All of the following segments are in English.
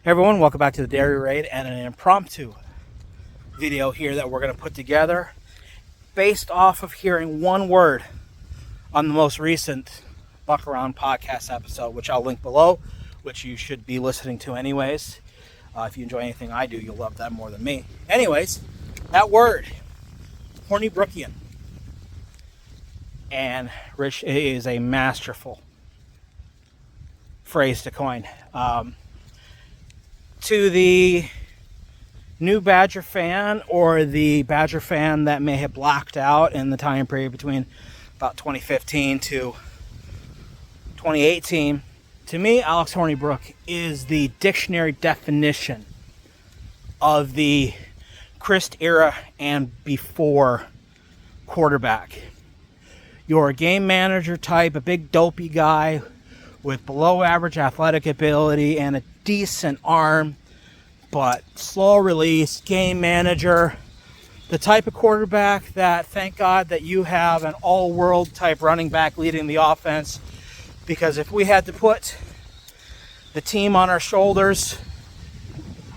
Hey everyone, welcome back to the Dairy Raid and an impromptu video here that we're going to put together based off of hearing one word on the most recent Buck Around podcast episode, which I'll link below, which you should be listening to anyways. If you enjoy anything I do, you'll love that more than me. Anyways, that word, Hornibrookian. And Rich is a masterful phrase to coin. To the new Badger fan or the Badger fan that may have blocked out in the time period between about 2015 to 2018, to me, Alex Hornibrook is the dictionary definition of the Christ era and before quarterback. You're a game manager type, a big dopey guy with below average athletic ability and a decent arm, but slow release, game manager, the type of quarterback that, thank God that you have an all-world type running back leading the offense, because if we had to put the team on our shoulders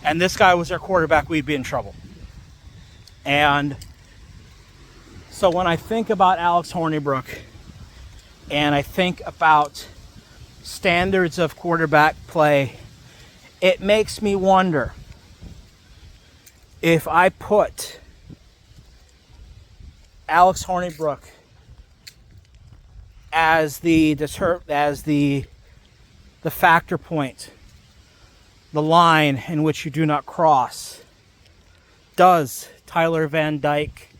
and this guy was our quarterback, we'd be in trouble. And so when I think about Alex Hornibrook and I think about standards of quarterback play, it makes me wonder if I put Alex Hornibrook as the factor point, the line in which you do not cross. Does Tyler Van Dyke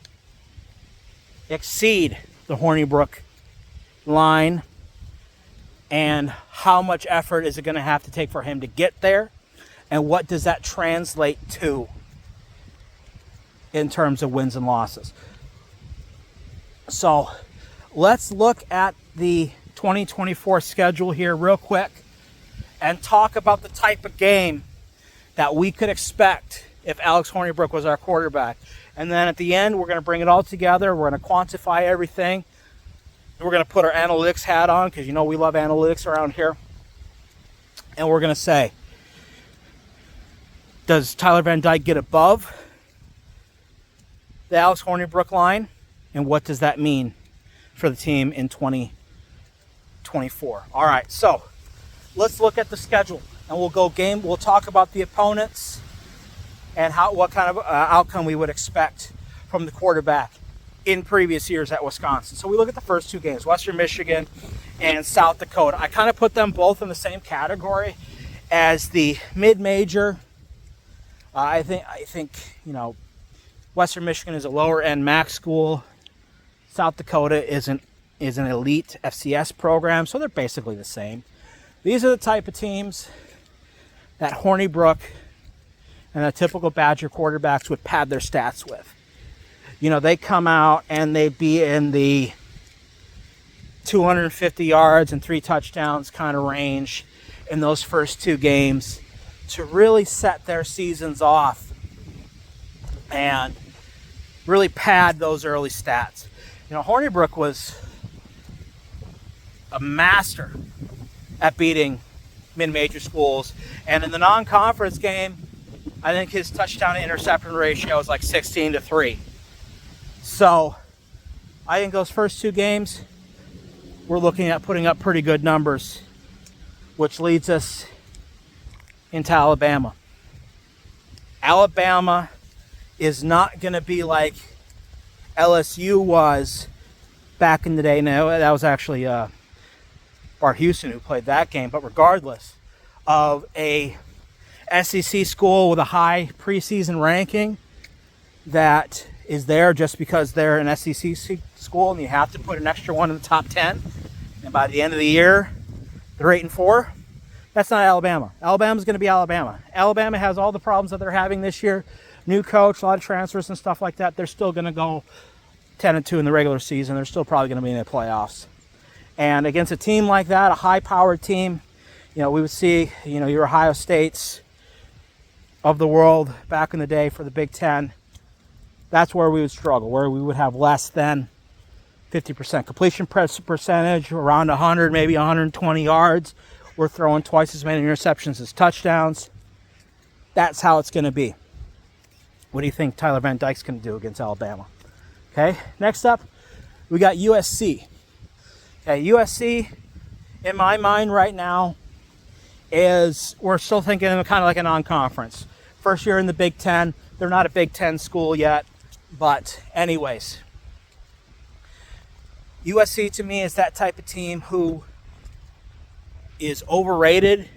exceed the Hornibrook line? And how much effort is it going to have to take for him to get there? And what does that translate to in terms of wins and losses? So let's look at the 2024 schedule here real quick and talk about the type of game that we could expect if Alex Hornibrook was our quarterback. And then at the end, we're going to bring it all together. We're going to quantify everything. We're going to put our analytics hat on because you know we love analytics around here. And we're going to say, does Tyler Van Dyke get above the Alex Hornibrook line? And what does that mean for the team in 2024? All right, so let's look at the schedule. And we'll go game. We'll talk about the opponents and what kind of outcome we would expect from the quarterback in previous years at Wisconsin. So we look at the first two games, Western Michigan and South Dakota. I kind of put them both in the same category as the mid-major. I think you know, Western Michigan is a lower end MAC school. South Dakota is an elite FCS program, so they're basically the same. These are the type of teams that Hornibrook and the typical Badger quarterbacks would pad their stats with. You know, they come out and they'd be in the 250 yards and 3 touchdowns kind of range in those first two games to really set their seasons off and really pad those early stats. You know, Hornibrook was a master at beating mid-major schools. And in the non-conference game, I think his touchdown to interception ratio was like 16-3. So I think those first two games, we're looking at putting up pretty good numbers, which leads us into Alabama. Alabama is not going to be like LSU was back in the day. No, that was actually Bart Houston who played that game. But regardless of a SEC school with a high preseason ranking that is there just because they're an SEC school and you have to put an extra one in the top 10, and by the end of the year they're 8-4. That's not Alabama. Alabama's going to be Alabama. Alabama has all the problems that they're having this year. New coach, a lot of transfers and stuff like that. They're still going to go 10-2 in the regular season. They're still probably going to be in the playoffs. And against a team like that, a high-powered team, you know, we would see, you know, your Ohio States of the world back in the day for the Big Ten. That's where we would struggle, where we would have less than 50% completion percentage, around 100, maybe 120 yards. We're throwing twice as many interceptions as touchdowns. that's how it's going to be. What do you think Tyler Van Dyke's going to do against Alabama? Okay, next up, we got USC. Okay, USC, in my mind right now, we're still thinking of kind of like a non-conference. First year in the Big Ten. They're not a Big Ten school yet, but anyways. USC to me is that type of team who is overrated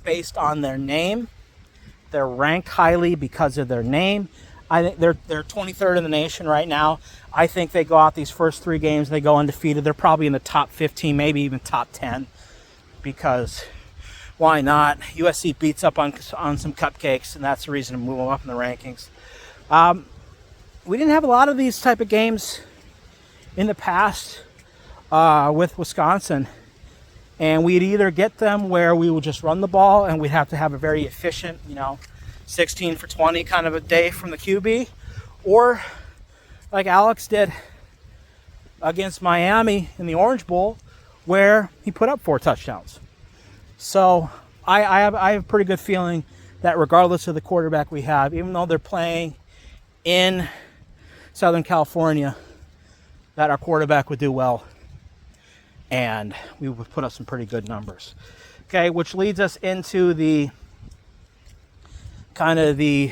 based on their name. They're ranked highly because of their name. I think they're 23rd in the nation right now. I think they go out these first 3 games, they go undefeated. They're probably in the top 15, maybe even top 10, because why not? USC beats up on some cupcakes, and that's the reason to move them up in the rankings. We didn't have a lot of these type of games in the past with Wisconsin, and we'd either get them where we would just run the ball and we'd have to have a very efficient, 16 for 20 kind of a day from the QB, or like Alex did against Miami in the Orange Bowl, where he put up 4 touchdowns. So I have a pretty good feeling that regardless of the quarterback we have, even though they're playing in Southern California, that our quarterback would do well and we would put up some pretty good numbers. Okay, which leads us into the kind of the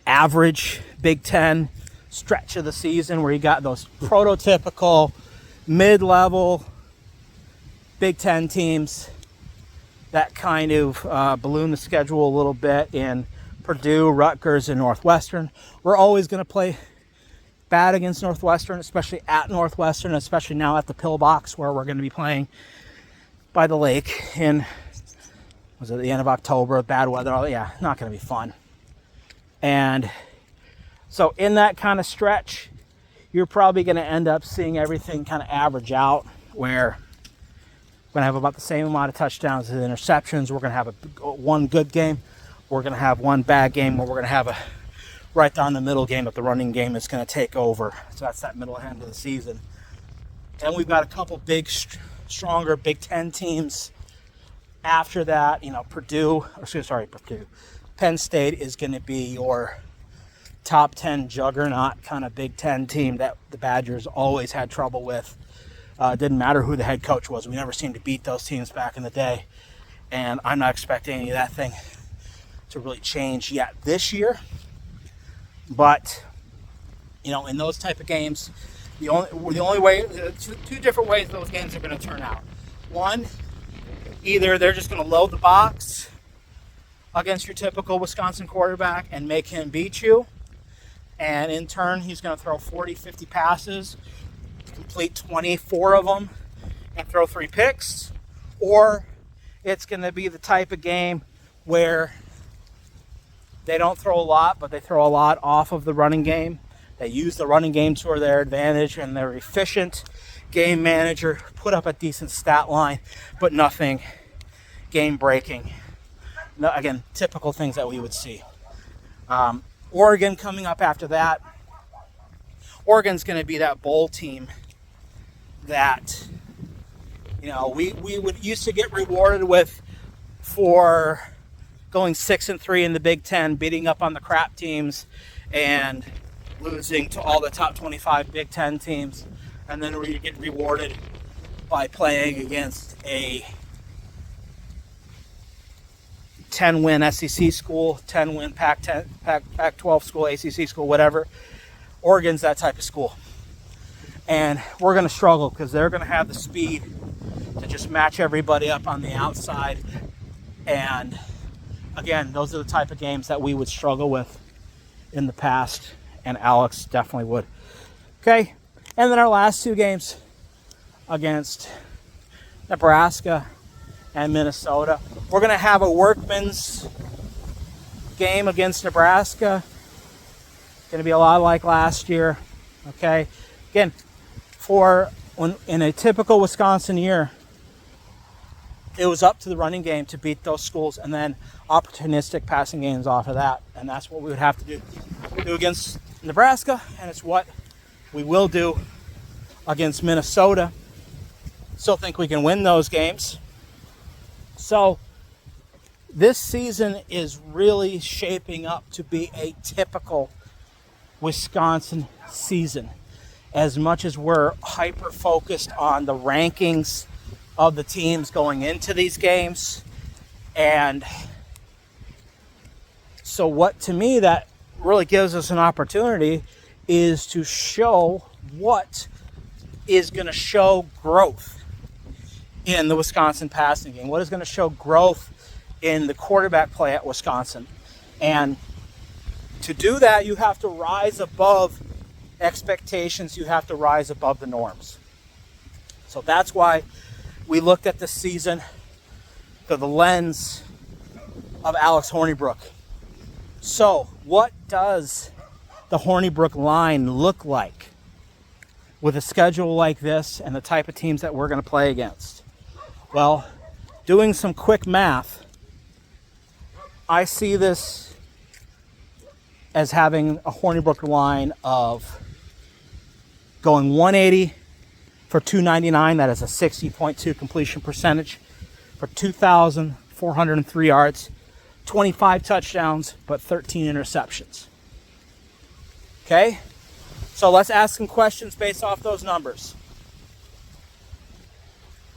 average Big Ten stretch of the season, where you got those prototypical mid-level Big Ten teams that kind of balloon the schedule a little bit in Purdue, Rutgers, and Northwestern. We're always going to play bad against Northwestern, especially at Northwestern, especially now at the Pillbox, where we're going to be playing by the lake in, was it the end of October, bad weather, yeah, not going to be fun. And so in that kind of stretch, you're probably going to end up seeing everything kind of average out, where we're going to have about the same amount of touchdowns as interceptions. We're going to have one good game. We're going to have one bad game, where we're going to have a right down the middle game that the running game is going to take over. So that's that middle end of the season. And we've got a couple big, stronger Big Ten teams after that. Purdue. Penn State is going to be your top 10 juggernaut kind of Big Ten team that the Badgers always had trouble with. Didn't matter who the head coach was. We never seemed to beat those teams back in the day. And I'm not expecting any of that thing to really change yet this year. But, in those type of games, the only way, two different ways those games are going to turn out. One, either they're just going to load the box against your typical Wisconsin quarterback and make him beat you. And in turn, he's going to throw 40, 50 passes, complete 24 of them, and throw 3 picks. Or it's going to be the type of game where they don't throw a lot, but they throw a lot off of the running game. They use the running game to their advantage, and they're efficient game manager, put up a decent stat line, but nothing game-breaking. No, again, typical things that we would see. Oregon coming up after that. Oregon's going to be that bowl team that, we would used to get rewarded with for going 6-3 in the Big Ten, beating up on the crap teams and losing to all the top 25 Big Ten teams. And then we get rewarded by playing against a 10-win SEC school, 10-win Pac-12 school, ACC school, whatever. Oregon's that type of school. And we're going to struggle because they're going to have the speed to just match everybody up on the outside. And again, those are the type of games that we would struggle with in the past, and Alex definitely would. Okay, and then our last 2 games against Nebraska and Minnesota. We're going to have a workman's game against Nebraska. Going to be a lot like last year. Okay, again, in a typical Wisconsin year, it was up to the running game to beat those schools, and then opportunistic passing games off of that. And that's what we would have to do against Nebraska, and it's what we will do against Minnesota. Still think we can win those games. So this season is really shaping up to be a typical Wisconsin season. As much as we're hyper-focused on the rankings of the teams going into these games. And so what, to me, that really gives us an opportunity is to show what is going to show growth in the Wisconsin passing game. What is going to show growth in the quarterback play at Wisconsin. And to do that, you have to rise above expectations. You have to rise above the norms. So that's why we looked at the season through the lens of Alex Hornibrook. So what does the Hornibrook line look like with a schedule like this and the type of teams that we're going to play against? Well, doing some quick math, I see this as having a Hornibrook line of going 180 for 299. That is a 60.2 completion percentage for 2,403 yards, 25 touchdowns, but 13 interceptions. Okay? So let's ask some questions based off those numbers.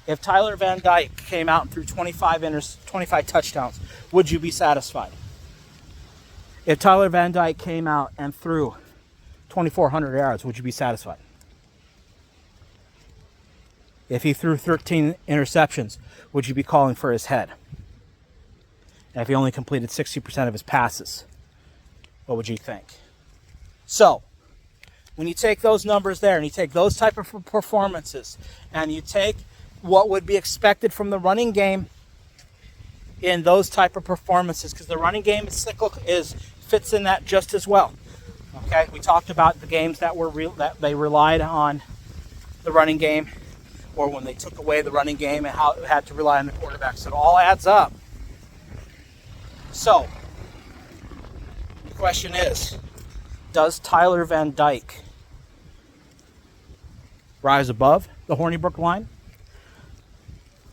If Tyler Van Dyke came out and threw 25 touchdowns, would you be satisfied? If Tyler Van Dyke came out and threw 2,400 yards, would you be satisfied? If he threw 13 interceptions, would you be calling for his head? And if he only completed 60% of his passes, what would you think? So, when you take those numbers there and you take those type of performances and you take what would be expected from the running game in those type of performances, because the running game is cyclical, fits in that just as well. Okay, we talked about the games that that they relied on the running game, or when they took away the running game and how it had to rely on the quarterback. So it all adds up. So the question is, does Tyler Van Dyke rise above the Hornibrook line?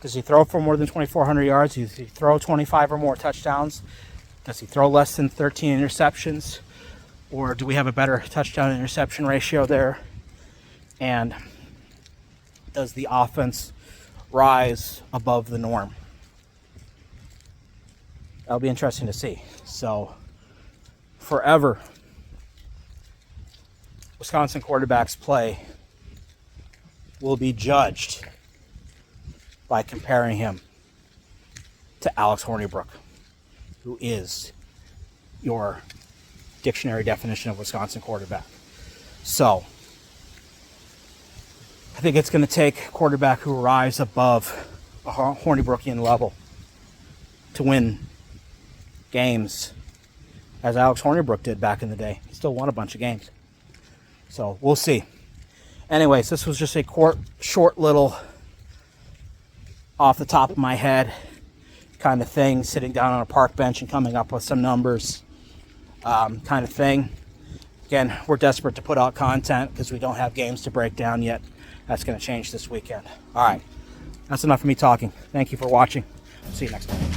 Does he throw for more than 2,400 yards? Does he throw 25 or more touchdowns? Does he throw less than 13 interceptions? Or do we have a better touchdown interception ratio there? And does the offense rise above the norm? That'll be interesting to see. So, forever, Wisconsin quarterbacks play will be judged by comparing him to Alex Hornibrook, who is your dictionary definition of Wisconsin quarterback. So, I think it's going to take a quarterback who rise above a Hornibrookian level to win games, as Alex Hornibrook did back in the day. He still won a bunch of games. So, we'll see. Anyways, this was just a short little off the top of my head kind of thing, sitting down on a park bench and coming up with some numbers kind of thing. Again, we're desperate to put out content because we don't have games to break down yet. That's going to change this weekend. All right. That's enough of me talking. Thank you for watching. See you next time.